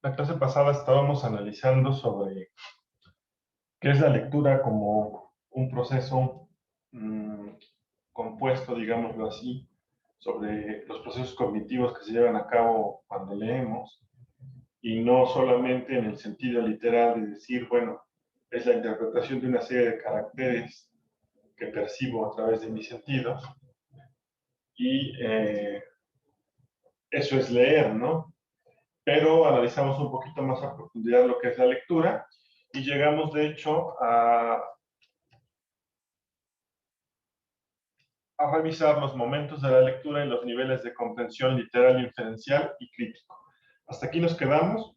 La clase pasada estábamos analizando sobre qué es la lectura como un proceso compuesto, digámoslo así, sobre los procesos cognitivos que se llevan a cabo cuando leemos, y no solamente en el sentido literal de decir, bueno, es la interpretación de una serie de caracteres que percibo a través de mis sentidos, y eso es leer, ¿no? Pero analizamos un poquito más a profundidad lo que es la lectura y llegamos de hecho a revisar los momentos de la lectura y los niveles de comprensión literal, inferencial y crítico. Hasta aquí nos quedamos.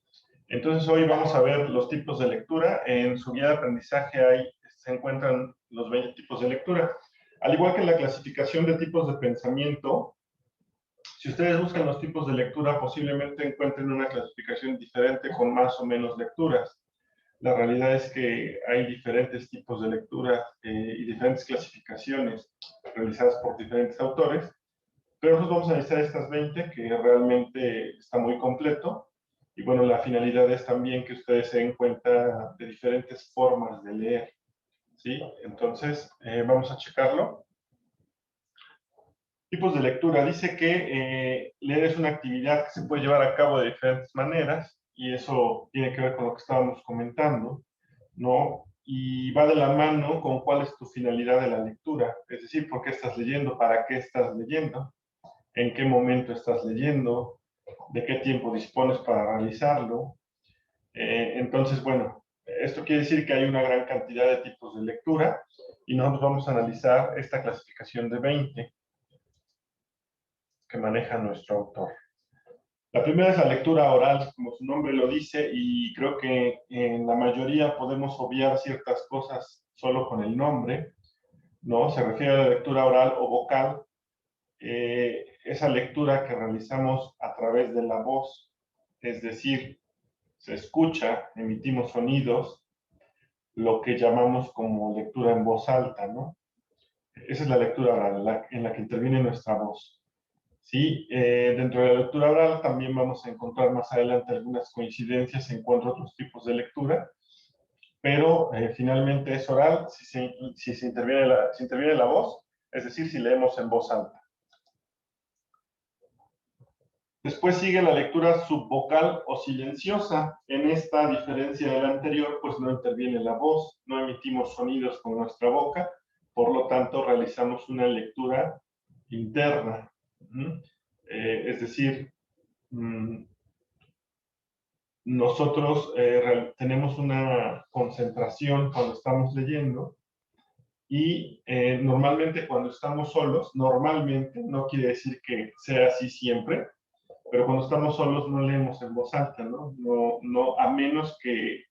Entonces hoy vamos a ver los tipos de lectura. En su guía de aprendizaje ahí se encuentran los 20 tipos de lectura. Al igual que en la clasificación de tipos de pensamiento, si ustedes buscan los tipos de lectura, posiblemente encuentren una clasificación diferente con más o menos lecturas. La realidad es que hay diferentes tipos de lectura y diferentes clasificaciones realizadas por diferentes autores, pero nosotros vamos a analizar estas 20 que realmente está muy completo. Y bueno, la finalidad es también que ustedes se den cuenta de diferentes formas de leer, ¿sí? Entonces, vamos a checarlo. Tipos de lectura. Dice que leer es una actividad que se puede llevar a cabo de diferentes maneras, y eso tiene que ver con lo que estábamos comentando, ¿no? Y va de la mano con cuál es tu finalidad de la lectura, es decir, por qué estás leyendo, para qué estás leyendo, en qué momento estás leyendo, de qué tiempo dispones para realizarlo. Entonces, bueno, esto quiere decir que hay una gran cantidad de tipos de lectura y nosotros vamos a analizar esta clasificación de 20 que maneja nuestro autor. La primera es la lectura oral, como su nombre lo dice, y creo que en la mayoría podemos obviar ciertas cosas solo con el nombre, ¿no? Se refiere a la lectura oral o vocal, esa lectura que realizamos a través de la voz, es decir, se escucha, emitimos sonidos, lo que llamamos como lectura en voz alta, ¿no? Esa es la lectura oral, en la que interviene nuestra voz. Sí, dentro de la lectura oral también vamos a encontrar más adelante algunas coincidencias en cuanto a otros tipos de lectura, pero finalmente es oral si se interviene la voz, es decir, si leemos en voz alta. Después sigue la lectura subvocal o silenciosa. En esta, a diferencia de la anterior, pues no interviene la voz, no emitimos sonidos con nuestra boca, por lo tanto realizamos una lectura interna. Es decir, nosotros tenemos una concentración cuando estamos leyendo y normalmente cuando estamos solos, normalmente, no quiere decir que sea así siempre, pero cuando estamos solos no leemos en voz alta, ¿no? No, a menos que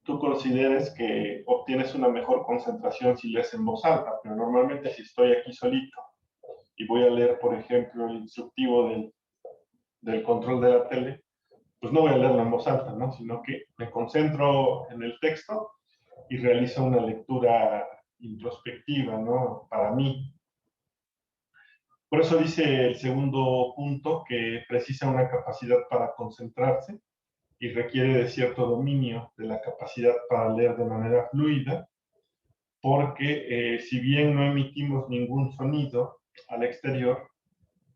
tú consideres que obtienes una mejor concentración si lees en voz alta, pero normalmente si estoy aquí solito y voy a leer, por ejemplo, el instructivo del control de la tele, pues no voy a leerlo en voz alta, ¿no? Sino que me concentro en el texto y realizo una lectura introspectiva, ¿no? Para mí. Por eso dice el segundo punto que precisa una capacidad para concentrarse y requiere de cierto dominio de la capacidad para leer de manera fluida, porque si bien no emitimos ningún sonido al exterior,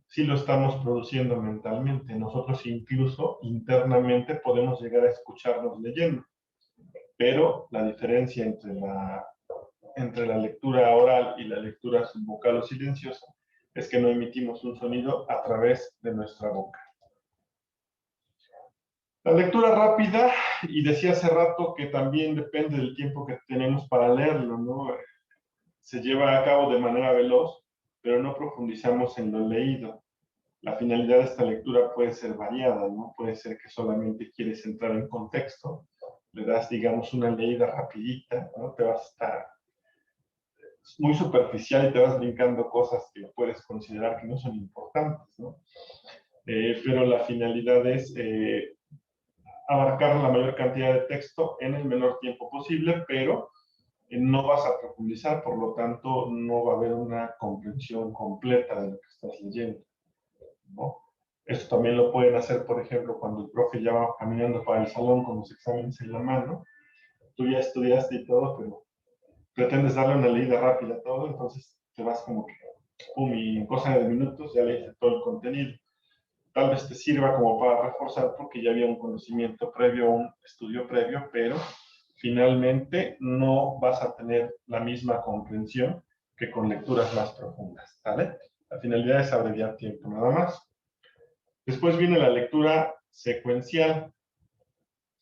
sí lo estamos produciendo mentalmente. Nosotros incluso internamente podemos llegar a escucharnos leyendo, pero la diferencia entre la lectura oral y la lectura subvocal o silenciosa es que no emitimos un sonido a través de nuestra boca. La lectura rápida, y decía hace rato que también depende del tiempo que tenemos para leerlo, ¿no? Se lleva a cabo de manera veloz, pero no profundizamos en lo leído. La finalidad de esta lectura puede ser variada, ¿no? Puede ser que solamente quieres entrar en contexto, le das, digamos, una leída rapidita, ¿no? Te vas hasta muy superficial y te vas brincando cosas que puedes considerar que no son importantes, ¿no? Pero la finalidad es abarcar la mayor cantidad de texto en el menor tiempo posible, pero no vas a profundizar, por lo tanto no va a haber una comprensión completa de lo que estás leyendo, ¿no? Esto también lo pueden hacer, por ejemplo, cuando el profe ya va caminando para el salón con los exámenes en la mano. Tú ya estudiaste y todo, pero pretendes darle una leída rápida a todo, entonces te vas como que, pum, y en cosa de minutos ya leíste todo el contenido. Tal vez te sirva como para reforzar porque ya había un conocimiento previo, un estudio previo, pero finalmente no vas a tener la misma comprensión que con lecturas más profundas, ¿vale? La finalidad es abreviar tiempo, nada más. Después viene la lectura secuencial.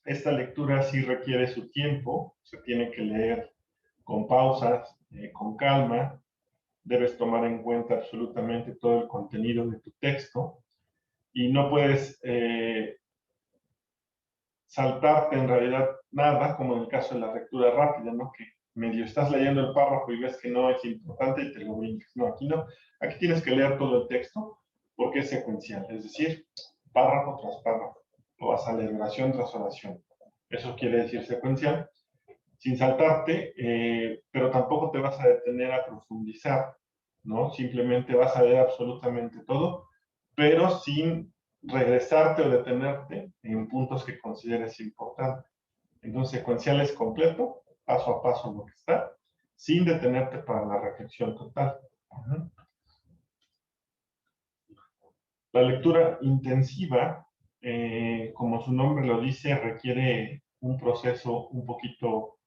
Esta lectura sí requiere su tiempo, se tiene que leer con pausas, con calma, debes tomar en cuenta absolutamente todo el contenido de tu texto y no puedes saltarte en realidad nada, como en el caso de la lectura rápida, ¿no? Que medio estás leyendo el párrafo y ves que no es importante y te lo brincas. No, aquí no. Aquí tienes que leer todo el texto porque es secuencial, es decir, párrafo tras párrafo. Lo vas a leer oración tras oración. Eso quiere decir secuencial, sin saltarte, pero tampoco te vas a detener a profundizar, ¿no? Simplemente vas a leer absolutamente todo, pero sin regresarte o detenerte en puntos que consideres importantes. Entonces, secuencial es completo, paso a paso lo que está, sin detenerte para la reflexión total. La lectura intensiva, como su nombre lo dice, requiere un proceso un poquito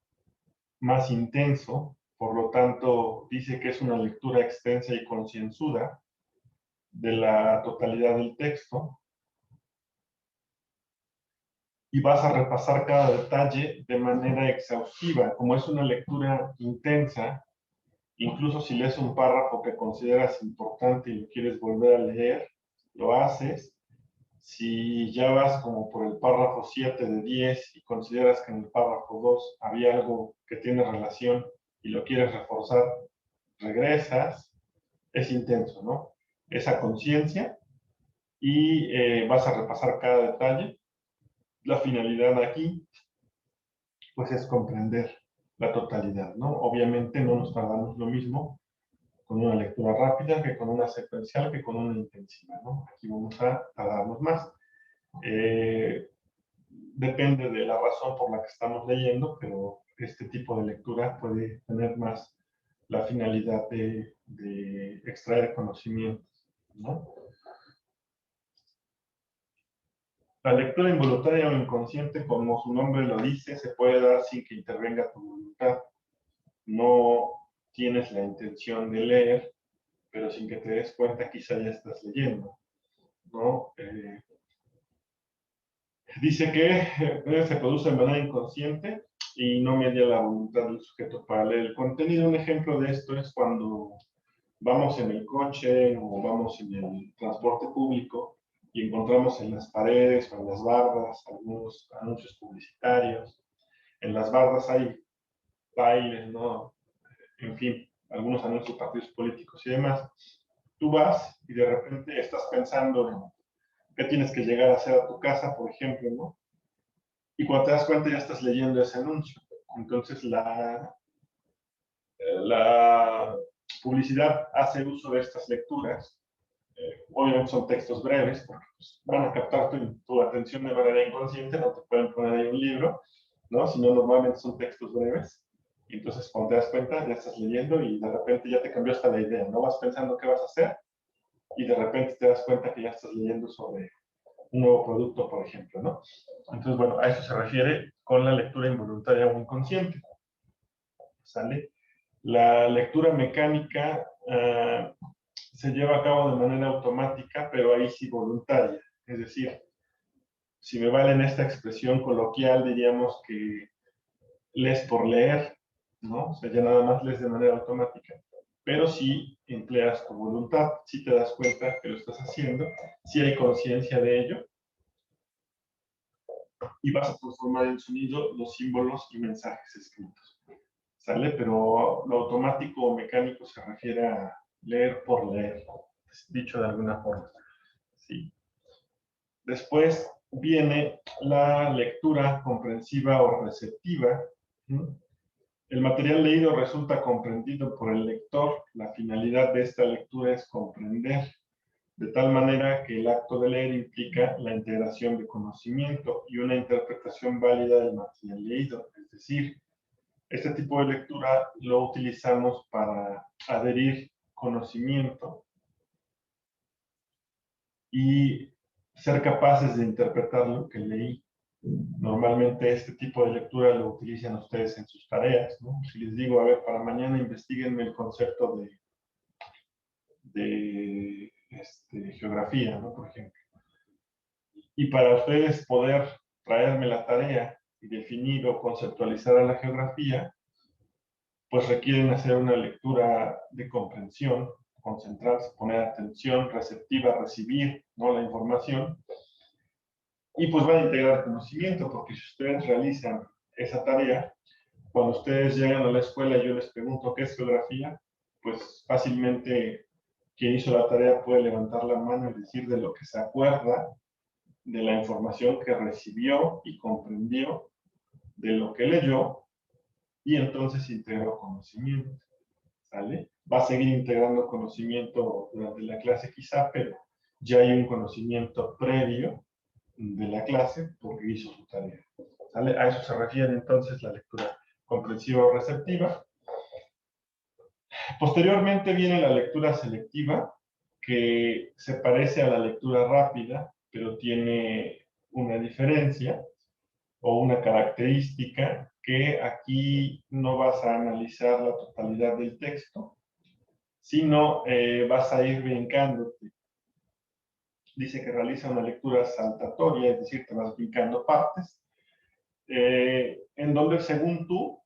más intenso, por lo tanto dice que es una lectura extensa y concienzuda de la totalidad del texto y vas a repasar cada detalle de manera exhaustiva. Como es una lectura intensa, incluso si lees un párrafo que consideras importante y lo quieres volver a leer, lo haces. Si ya vas como por el párrafo 7 de 10 y consideras que en el párrafo 2 había algo que tiene relación y lo quieres reforzar, regresas, es intenso, ¿no? Esa conciencia y vas a repasar cada detalle. La finalidad aquí, pues es comprender la totalidad, ¿no? Obviamente no nos tardamos lo mismo con una lectura rápida que con una secuencial que con una intensiva, ¿no? Aquí vamos a tardarnos más. Depende de la razón por la que estamos leyendo, pero este tipo de lectura puede tener más la finalidad de extraer conocimientos, ¿no? La lectura involuntaria o inconsciente, como su nombre lo dice, se puede dar sin que intervenga tu voluntad. No tienes la intención de leer, pero sin que te des cuenta quizá ya estás leyendo, ¿no? Dice que se produce de manera inconsciente y no media la voluntad del sujeto para leer el contenido. Un ejemplo de esto es cuando vamos en el coche o vamos en el transporte público y encontramos en las paredes o en las bardas algunos anuncios publicitarios. En las bardas hay bailes, ¿no? En fin, algunos anuncios de partidos políticos y demás. Tú vas y de repente estás pensando en qué tienes que llegar a hacer a tu casa, por ejemplo, ¿no? Y cuando te das cuenta ya estás leyendo ese anuncio. Entonces la publicidad hace uso de estas lecturas. Obviamente son textos breves porque pues, van a captar tu atención de manera inconsciente, no te pueden poner ahí un libro, ¿no? Sino normalmente son textos breves. Y entonces cuando te das cuenta ya estás leyendo y de repente ya te cambió hasta la idea, no vas pensando qué vas a hacer y de repente te das cuenta que ya estás leyendo sobre un nuevo producto, por ejemplo, ¿no? Entonces, bueno, a eso se refiere con la lectura involuntaria o inconsciente, ¿sale? La lectura mecánica se lleva a cabo de manera automática, pero ahí sí voluntaria. Es decir, si me vale en esta expresión coloquial, diríamos que lees por leer, ¿no? O sea, ya nada más lees de manera automática. Pero si empleas tu voluntad, si te das cuenta que lo estás haciendo, si hay conciencia de ello, y vas a transformar en sonido los símbolos y mensajes escritos. ¿Sale? Pero lo automático o mecánico se refiere a leer por leer, dicho de alguna forma. ¿Sí? Después viene la lectura comprensiva o receptiva. El material leído resulta comprendido por el lector. La finalidad de esta lectura es comprender. de tal manera que el acto de leer implica la integración de conocimiento y una interpretación válida del material leído. Es decir, este tipo de lectura lo utilizamos para adherir conocimiento y ser capaces de interpretar lo que leí. Normalmente este tipo de lectura lo utilizan ustedes en sus tareas, ¿no? Si les digo, a ver, para mañana investiguenme el concepto de geografía, ¿no? Por ejemplo. Y para ustedes poder traerme la tarea y definir o conceptualizar a la geografía, pues requieren hacer una lectura de comprensión, concentrarse, poner atención receptiva, recibir, ¿no?, la información, y pues van a integrar conocimiento, porque si ustedes realizan esa tarea, cuando ustedes llegan a la escuela y yo les pregunto qué es geografía, pues fácilmente quien hizo la tarea puede levantar la mano y decir de lo que se acuerda, de la información que recibió y comprendió, de lo que leyó, y entonces integró conocimiento, ¿sale? Va a seguir integrando conocimiento durante la clase quizá, pero ya hay un conocimiento previo de la clase porque hizo su tarea, ¿sale? A eso se refiere entonces la lectura comprensiva o receptiva. Posteriormente viene la lectura selectiva, que se parece a la lectura rápida, pero tiene una diferencia o una característica, que aquí no vas a analizar la totalidad del texto, sino vas a ir brincándote. Dice que realiza una lectura saltatoria, es decir, te vas brincando partes, en donde según tú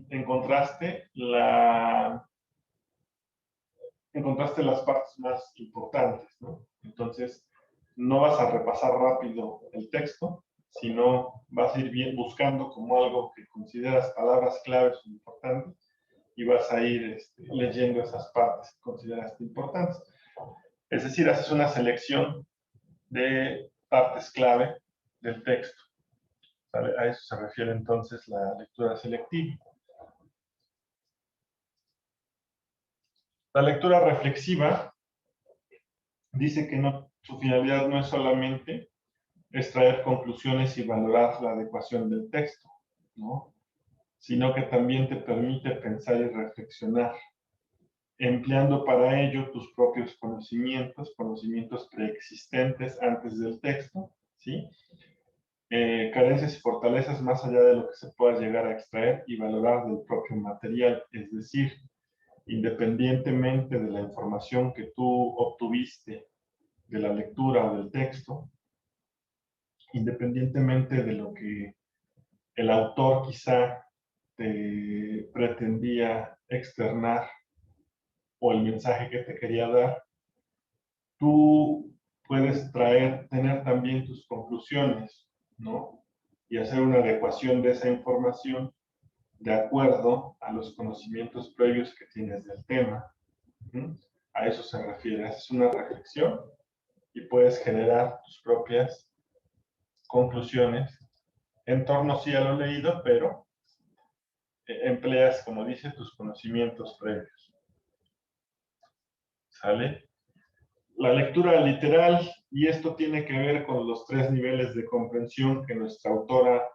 encontraste las partes más importantes, ¿no? Entonces, no vas a repasar rápido el texto, sino vas a ir bien buscando como algo que consideras palabras claves o importantes y vas a ir leyendo esas partes que consideras importantes. Es decir, haces una selección de partes clave del texto, ¿vale? A eso se refiere entonces la lectura selectiva. La lectura reflexiva dice que su finalidad no es solamente extraer conclusiones y valorar la adecuación del texto, ¿no?, sino que también te permite pensar y reflexionar, empleando para ello tus propios conocimientos preexistentes antes del texto, ¿sí? Carencias y fortalezas más allá de lo que se pueda llegar a extraer y valorar del propio material, es decir, independientemente de la información que tú obtuviste de la lectura o del texto, independientemente de lo que el autor quizá te pretendía externar o el mensaje que te quería dar, tú puedes tener también tus conclusiones, ¿no? Y hacer una adecuación de esa información de acuerdo a los conocimientos previos que tienes del tema. A eso se refiere, haces una reflexión y puedes generar tus propias conclusiones en torno sí a lo leído, pero empleas, como dice, tus conocimientos previos. ¿Sale? La lectura literal, y esto tiene que ver con los 3 niveles de comprensión que nuestra autora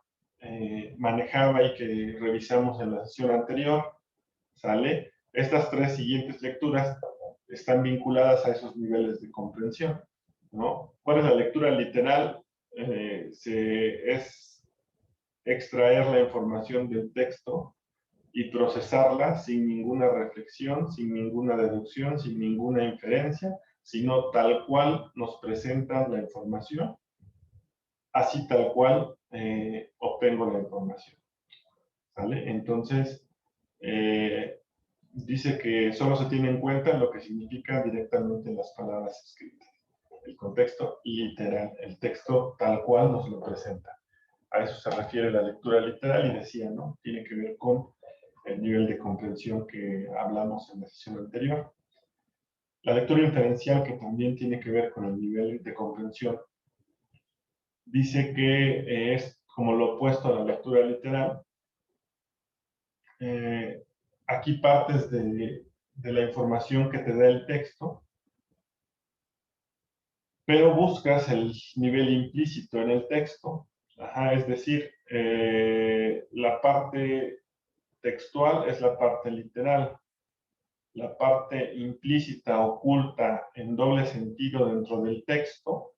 manejaba y que revisamos en la sesión anterior, ¿sale? Estas 3 siguientes lecturas están vinculadas a esos niveles de comprensión, ¿no? ¿Cuál es la lectura literal? Es extraer la información del texto y procesarla sin ninguna reflexión, sin ninguna deducción, sin ninguna inferencia, sino tal cual nos presentan la información, así tal cual obtengo la información, ¿vale? Entonces, dice que solo se tiene en cuenta lo que significa directamente las palabras escritas, el contexto literal, el texto tal cual nos lo presenta. A eso se refiere la lectura literal y decía, ¿no? Tiene que ver con el nivel de comprensión que hablamos en la sesión anterior. La lectura inferencial, que también tiene que ver con el nivel de comprensión, dice que es como lo opuesto a la lectura literal. Aquí partes de la información que te da el texto pero buscas el nivel implícito en el texto. Ajá, es decir, la parte textual es la parte literal. La parte implícita, oculta, en doble sentido dentro del texto,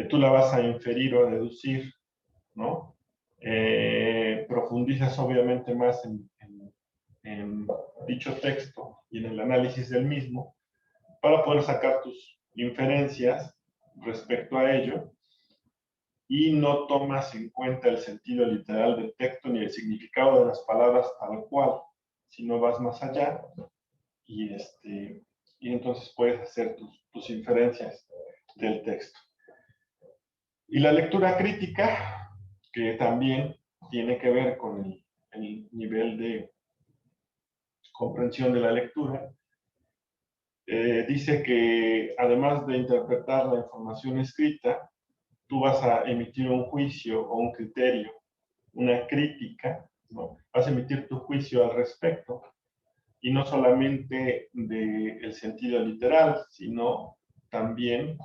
tú la vas a inferir o a deducir, ¿no? Profundizas obviamente más en dicho texto y en el análisis del mismo para poder sacar tus inferencias respecto a ello y no tomas en cuenta el sentido literal del texto ni el significado de las palabras tal cual, sino vas más allá y, y entonces puedes hacer tus inferencias del texto. Y la lectura crítica, que también tiene que ver con el nivel de comprensión de la lectura, dice que además de interpretar la información escrita, tú vas a emitir un juicio o un criterio, una crítica, ¿no? Vas a emitir tu juicio al respecto, y no solamente del sentido literal, sino también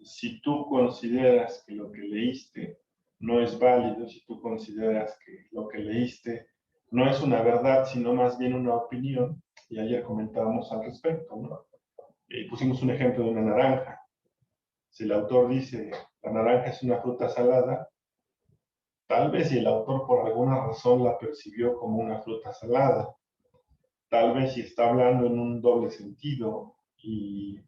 si tú consideras que lo que leíste no es válido, si tú consideras que lo que leíste no es una verdad, sino más bien una opinión, y ayer comentábamos al respecto, ¿no? Pusimos un ejemplo de una naranja. Si el autor dice la naranja es una fruta salada, tal vez si el autor por alguna razón la percibió como una fruta salada, tal vez si está hablando en un doble sentido y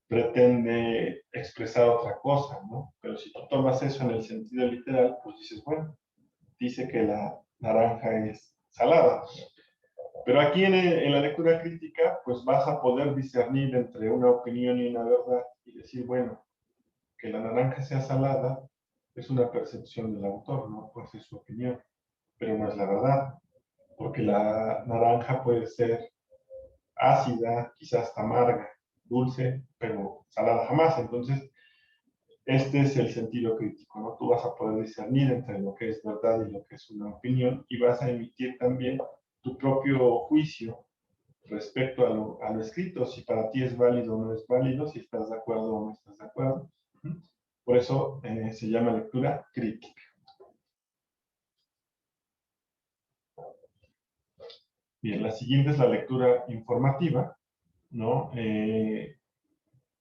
pretende expresar otra cosa, ¿no? Pero si tú tomas eso en el sentido literal, pues dices, bueno, dice que la naranja es salada. Pero aquí en la lectura crítica, pues vas a poder discernir entre una opinión y una verdad y decir, bueno, que la naranja sea salada es una percepción del autor, ¿no? Pues es su opinión, pero no es la verdad, porque la naranja puede ser ácida, quizás hasta amarga, dulce, pero salada jamás. Entonces, este es el sentido crítico, ¿no? Tú vas a poder discernir entre lo que es verdad y lo que es una opinión y vas a emitir también tu propio juicio respecto a lo escrito, si para ti es válido o no es válido, si estás de acuerdo o no estás de acuerdo. Por eso se llama lectura crítica. Bien, la siguiente es la lectura informativa, ¿no?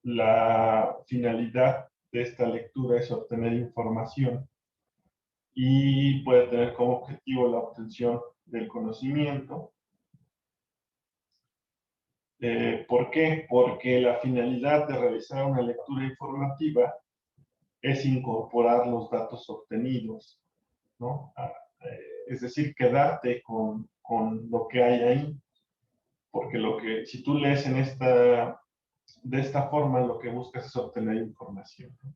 La finalidad de esta lectura es obtener información y puede tener como objetivo la obtención del conocimiento. ¿Por qué? Porque la finalidad de realizar una lectura informativa es incorporar los datos obtenidos, ¿no? Es decir, quedarte con lo que hay ahí, porque si tú lees de esta forma, lo que buscas es obtener información, ¿no?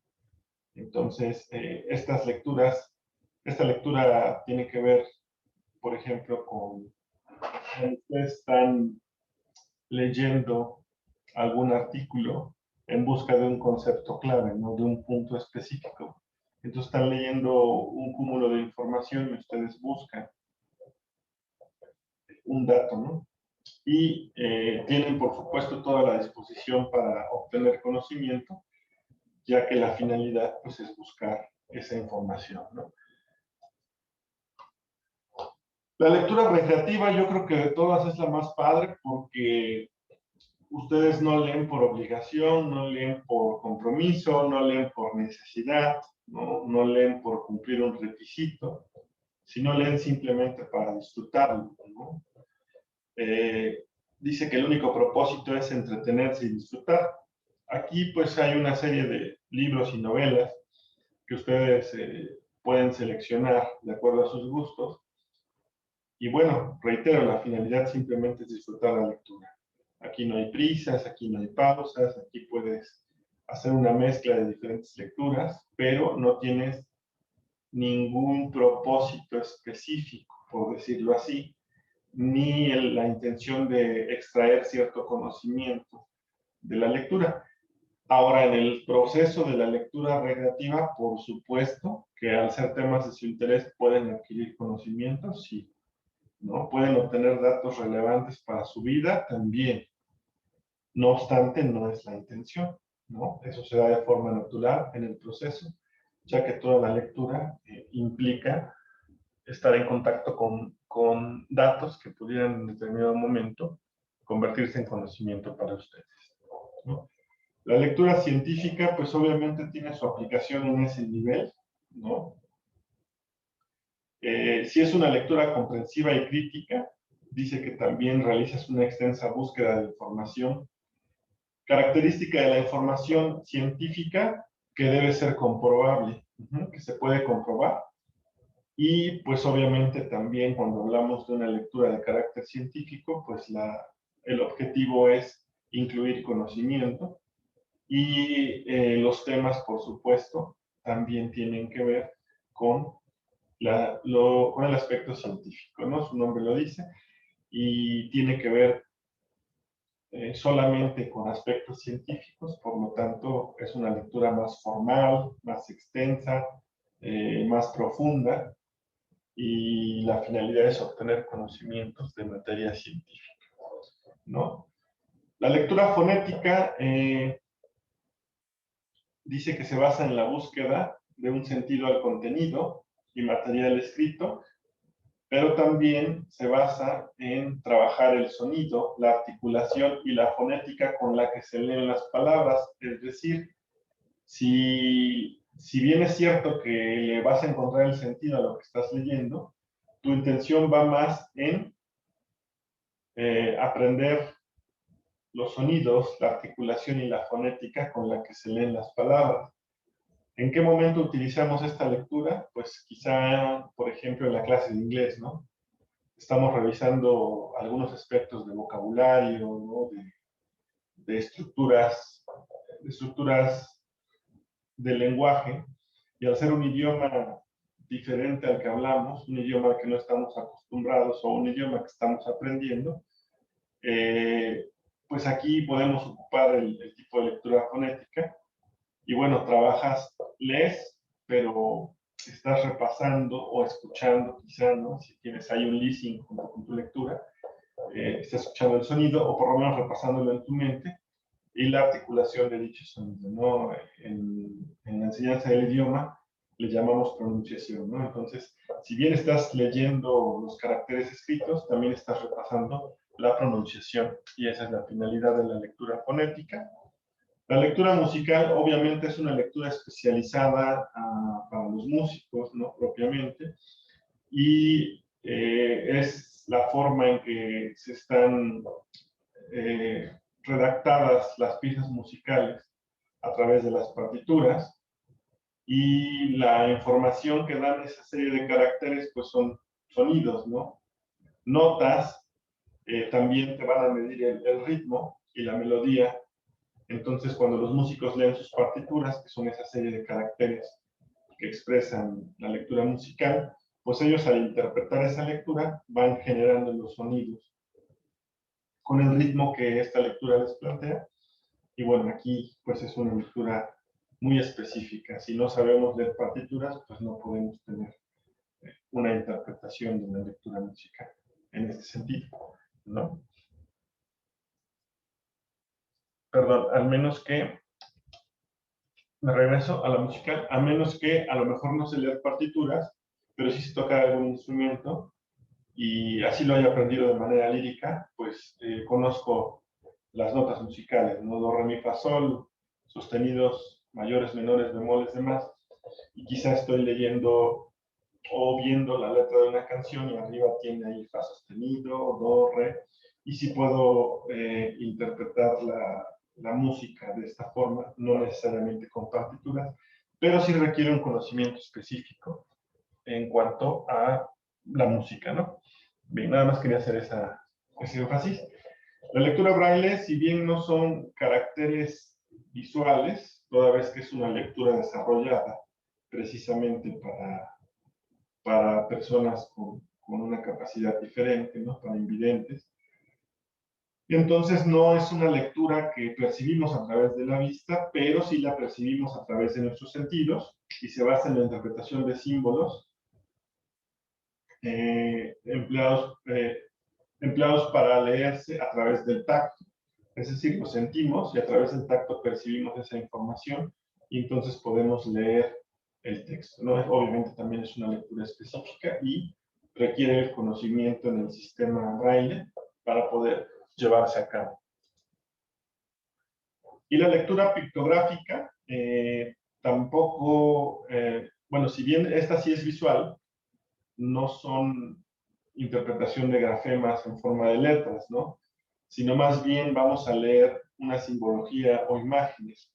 Entonces, esta lectura tiene que ver, por ejemplo, con ustedes están leyendo algún artículo en busca de un concepto clave, ¿no? De un punto específico. Entonces están leyendo un cúmulo de información y ustedes buscan un dato, ¿no? Y tienen, por supuesto, toda la disposición para obtener conocimiento, ya que la finalidad, pues, es buscar esa información, ¿no? La lectura recreativa yo creo que de todas es la más padre porque ustedes no leen por obligación, no leen por compromiso, no leen por necesidad, no leen por cumplir un requisito, sino leen simplemente para disfrutarlo, ¿no? Dice que el único propósito es entretenerse y disfrutar. Aquí pues hay una serie de libros y novelas que ustedes pueden seleccionar de acuerdo a sus gustos. Y bueno, reitero, la finalidad simplemente es disfrutar la lectura. Aquí no hay prisas, aquí no hay pausas, aquí puedes hacer una mezcla de diferentes lecturas, pero no tienes ningún propósito específico, por decirlo así, ni la intención de extraer cierto conocimiento de la lectura. Ahora, en el proceso de la lectura recreativa, por supuesto que al ser temas de su interés pueden adquirir conocimientos, sí, ¿no? Pueden obtener datos relevantes para su vida también. No obstante, no es la intención, ¿no? Eso se da de forma natural en el proceso, ya que toda la lectura implica estar en contacto con datos que pudieran en determinado momento convertirse en conocimiento para ustedes, ¿no? La lectura científica, pues obviamente tiene su aplicación en ese nivel, ¿no? Si es una lectura comprensiva y crítica, dice que también realizas una extensa búsqueda de información. Característica de la información científica que debe ser comprobable, que se puede comprobar. Y pues obviamente también cuando hablamos de una lectura de carácter científico, pues el objetivo es incluir conocimiento y los temas, por supuesto, también tienen que ver con, con el aspecto científico, ¿no? Su nombre lo dice, y tiene que ver solamente con aspectos científicos, por lo tanto es una lectura más formal, más extensa, más profunda, y la finalidad es obtener conocimientos de materia científica, ¿no? La lectura fonética dice que se basa en la búsqueda de un sentido al contenido y material escrito, pero también se basa en trabajar el sonido, la articulación y la fonética con la que se leen las palabras. Es decir, si bien es cierto que le vas a encontrar el sentido a lo que estás leyendo, tu intención va más en aprender los sonidos, la articulación y la fonética con la que se leen las palabras. ¿En qué momento utilizamos esta lectura? Pues quizá, por ejemplo, en la clase de inglés, ¿no? Estamos revisando algunos aspectos de vocabulario, ¿no? de estructuras del lenguaje, y al ser un idioma diferente al que hablamos, un idioma al que no estamos acostumbrados o un idioma que estamos aprendiendo, pues aquí podemos ocupar el tipo de lectura fonética y bueno, trabajas, lees, pero estás repasando o escuchando quizá, ¿no? Si tienes ahí un listening junto con tu lectura, estás escuchando el sonido o por lo menos repasándolo en tu mente y la articulación de dicho sonido, ¿no? En la enseñanza del idioma le llamamos pronunciación, ¿no? Entonces, si bien estás leyendo los caracteres escritos, también estás repasando la pronunciación y esa es la finalidad de la lectura fonética. La lectura musical obviamente es una lectura especializada para los músicos, ¿no? Propiamente, y es la forma en que se están redactadas las piezas musicales a través de las partituras y la información que dan esa serie de caracteres pues son sonidos, ¿no? Notas, también te van a medir el ritmo y la melodía. Entonces, cuando los músicos leen sus partituras, que son esa serie de caracteres que expresan la lectura musical, pues ellos al interpretar esa lectura van generando los sonidos con el ritmo que esta lectura les plantea. Y bueno, aquí pues es una lectura muy específica. Si no sabemos leer partituras, pues no podemos tener una interpretación de una lectura musical en este sentido, ¿no? Perdón, al menos que me regreso a la musical, a menos que a lo mejor no sé leer partituras, pero sí se toca algún instrumento y así lo haya aprendido de manera lírica, pues conozco las notas musicales, ¿no? Do, re, mi, fa, sol, sostenidos, mayores, menores, bemoles, demás, y quizá estoy leyendo o viendo la letra de una canción y arriba tiene ahí fa sostenido, do, re, y sí puedo interpretar la música de esta forma, no necesariamente con partituras, pero sí requiere un conocimiento específico en cuanto a la música, ¿no? Bien, nada más quería hacer ese énfasis. La lectura braille, si bien no son caracteres visuales, toda vez que es una lectura desarrollada precisamente para personas con una capacidad diferente, ¿no? Para invidentes, y entonces no es una lectura que percibimos a través de la vista, pero sí la percibimos a través de nuestros sentidos y se basa en la interpretación de símbolos empleados para leerse a través del tacto. Es decir, lo sentimos y a través del tacto percibimos esa información y entonces podemos leer el texto, ¿no? Obviamente también es una lectura específica y requiere el conocimiento en el sistema Braille para poder llevarse a cabo. Y la lectura pictográfica tampoco, bueno, si bien esta sí es visual, no son interpretación de grafemas en forma de letras, ¿no? Sino más bien vamos a leer una simbología o imágenes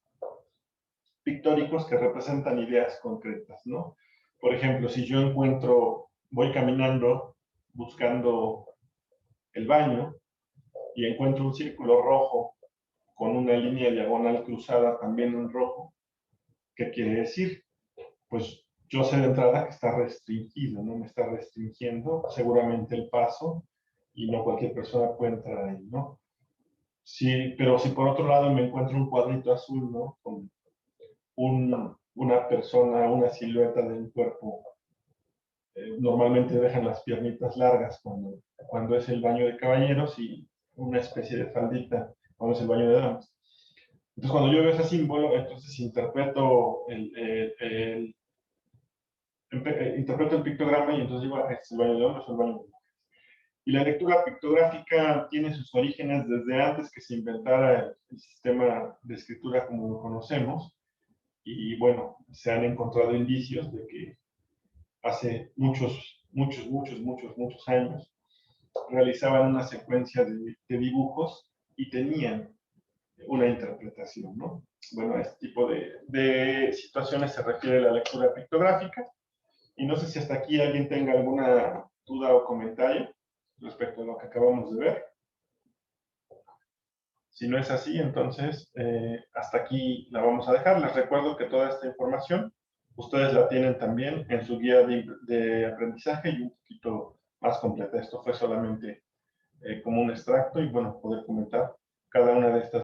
pictóricos que representan ideas concretas, ¿no? Por ejemplo, si yo voy caminando buscando el baño y encuentro un círculo rojo con una línea diagonal cruzada también en rojo, ¿qué quiere decir? Pues yo sé de entrada que está restringido, ¿no? Me está restringiendo seguramente el paso y no cualquier persona puede entrar ahí, ¿no? Sí, pero si por otro lado me encuentro un cuadrito azul, ¿no? Con una persona, una silueta de un cuerpo, normalmente dejan las piernitas largas cuando es el baño de caballeros y una especie de faldita cuando es el baño de damas. Entonces, cuando yo veo ese símbolo, entonces interpreto el pictograma y entonces digo, este es el baño de hombres o el baño de mujeres. Y la lectura pictográfica tiene sus orígenes desde antes que se inventara el sistema de escritura como lo conocemos. Y bueno, se han encontrado indicios de que hace muchos años realizaban una secuencia de dibujos y tenían una interpretación, ¿no? Bueno, a este tipo de situaciones se refiere la lectura pictográfica. Y no sé si hasta aquí alguien tenga alguna duda o comentario respecto a lo que acabamos de ver. Si no es así, entonces hasta aquí la vamos a dejar. Les recuerdo que toda esta información ustedes la tienen también en su guía de aprendizaje y un poquito más completa. Esto fue solamente como un extracto y bueno, poder comentar cada una de estas